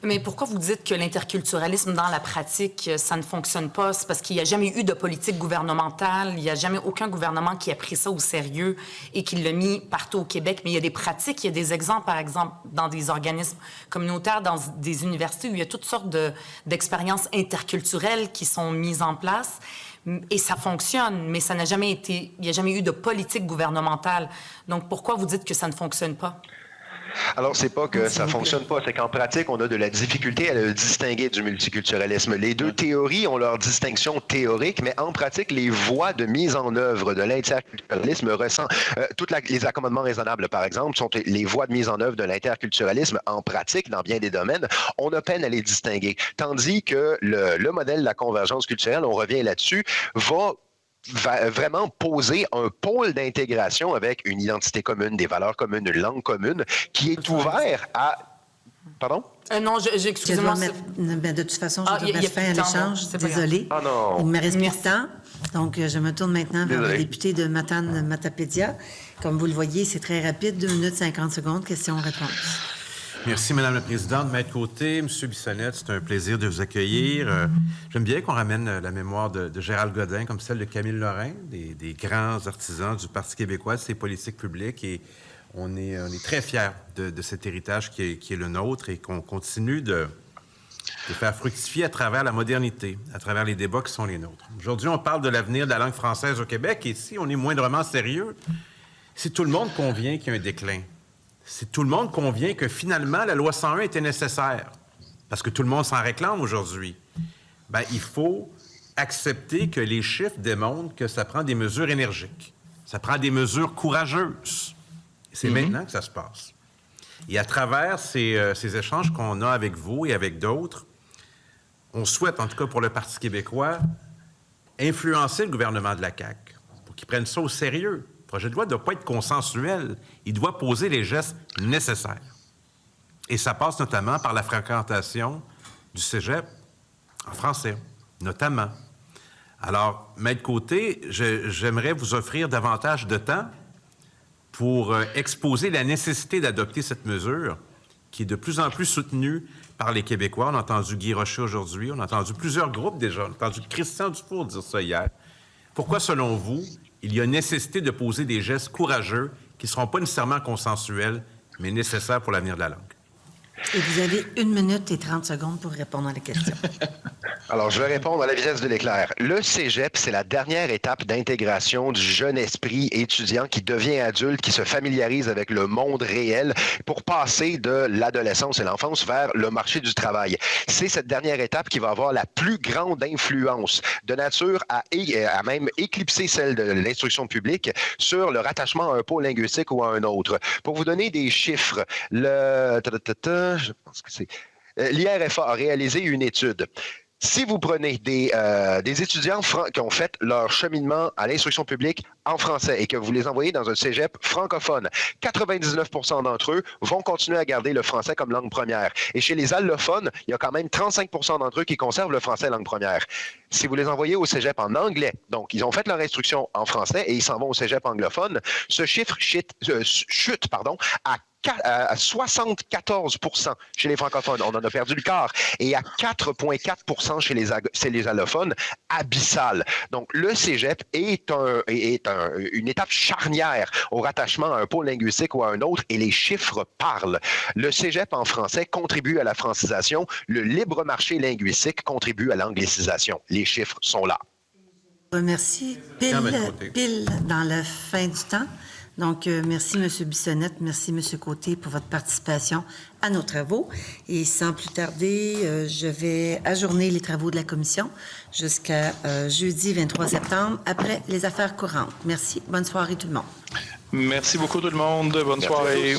Mais pourquoi vous dites que l'interculturalisme, dans la pratique, ça ne fonctionne pas? C'est parce qu'il n'y a jamais eu de politique gouvernementale, il n'y a jamais aucun gouvernement qui a pris ça au sérieux et qui l'a mis partout au Québec. Mais il y a des pratiques, il y a des exemples, par exemple, dans des organismes communautaires, dans des universités où il y a toutes sortes d'expériences interculturelles qui sont mises en place. Et ça fonctionne, mais ça n'a jamais été... Il n'y a jamais eu de politique gouvernementale. Donc, pourquoi vous dites que ça ne fonctionne pas? Alors, c'est pas que ça fonctionne pas, c'est qu'en pratique, on a de la difficulté à le distinguer du multiculturalisme. Les deux théories ont leur distinction théorique, mais en pratique, les voies de mise en œuvre de l'interculturalisme les accommodements raisonnables, par exemple, sont les voies de mise en œuvre de l'interculturalisme en pratique, dans bien des domaines, on a peine à les distinguer. Tandis que le modèle de la convergence culturelle, on revient là-dessus, va vraiment poser un pôle d'intégration avec une identité commune, des valeurs communes, une langue commune, qui est ouvert à... Pardon? Non, excusez-moi. De toute façon, je dois mettre fin à l'échange. Désolée. Ah non. Il me reste plus de temps. Donc, je me tourne maintenant vers le député de Matane-Matapédia. Comme vous le voyez, c'est très rapide, 2 minutes 50 secondes, questions-réponses. Merci, Madame la Présidente. Maître Côté, M. Bissonnette, c'est un plaisir de vous accueillir. J'aime bien qu'on ramène la mémoire de Gérald Godin comme celle de Camille Lorrain, des grands artisans du Parti québécois, de ses politiques publiques. Et on est très fiers de cet héritage qui est le nôtre et qu'on continue de faire fructifier à travers la modernité, à travers les débats qui sont les nôtres. Aujourd'hui, on parle de l'avenir de la langue française au Québec et si on est moindrement sérieux, si tout le monde convient qu'il y a un déclin, si tout le monde convient que finalement la loi 101 était nécessaire, parce que tout le monde s'en réclame aujourd'hui, bien, il faut accepter que les chiffres démontrent que ça prend des mesures énergiques, ça prend des mesures courageuses. C'est maintenant que ça se passe. Et à travers ces échanges qu'on a avec vous et avec d'autres, on souhaite, en tout cas pour le Parti québécois, influencer le gouvernement de la CAQ pour qu'il prenne ça au sérieux, projet de loi ne doit pas être consensuel. Il doit poser les gestes nécessaires. Et ça passe notamment par la fréquentation du cégep en français, notamment. Alors, Maître Côté, j'aimerais vous offrir davantage de temps pour exposer la nécessité d'adopter cette mesure qui est de plus en plus soutenue par les Québécois. On a entendu Guy Rocher aujourd'hui, on a entendu plusieurs groupes déjà, on a entendu Christian Dufour dire ça hier. Pourquoi, selon vous, il y a nécessité de poser des gestes courageux qui ne seront pas nécessairement consensuels, mais nécessaires pour l'avenir de la langue? Et vous avez 1 minute et 30 secondes pour répondre à la question. Alors, je vais répondre à la vitesse de l'éclair. Le cégep, c'est la dernière étape d'intégration du jeune esprit étudiant qui devient adulte, qui se familiarise avec le monde réel pour passer de l'adolescence et l'enfance vers le marché du travail. C'est cette dernière étape qui va avoir la plus grande influence de nature à même éclipser celle de l'instruction publique sur le rattachement à un pôle linguistique ou à un autre. Pour vous donner des chiffres, je pense que c'est l'IRFA a réalisé une étude. Si vous prenez des étudiants qui ont fait leur cheminement à l'instruction publique en français et que vous les envoyez dans un cégep francophone, 99% d'entre eux vont continuer à garder le français comme langue première. Et chez les allophones, il y a quand même 35% d'entre eux qui conservent le français langue première. Si vous les envoyez au cégep en anglais, donc ils ont fait leur instruction en français et ils s'en vont au cégep anglophone, ce chiffre chute à 74% chez les francophones. On en a perdu le quart. Et à 4,4% chez les allophones, abyssal. Donc, le cégep est une étape charnière au rattachement à un pôle linguistique ou à un autre, et les chiffres parlent. Le cégep en français contribue à la francisation. Le libre marché linguistique contribue à l'anglicisation. Les chiffres sont là. Merci. Pile dans la fin du temps. Donc, merci, M. Bissonnette, merci, M. Côté, pour votre participation à nos travaux. Et sans plus tarder, je vais ajourner les travaux de la commission jusqu'à jeudi 23 septembre, après les affaires courantes. Merci. Bonne soirée, tout le monde. Merci beaucoup, tout le monde. Bonne soirée.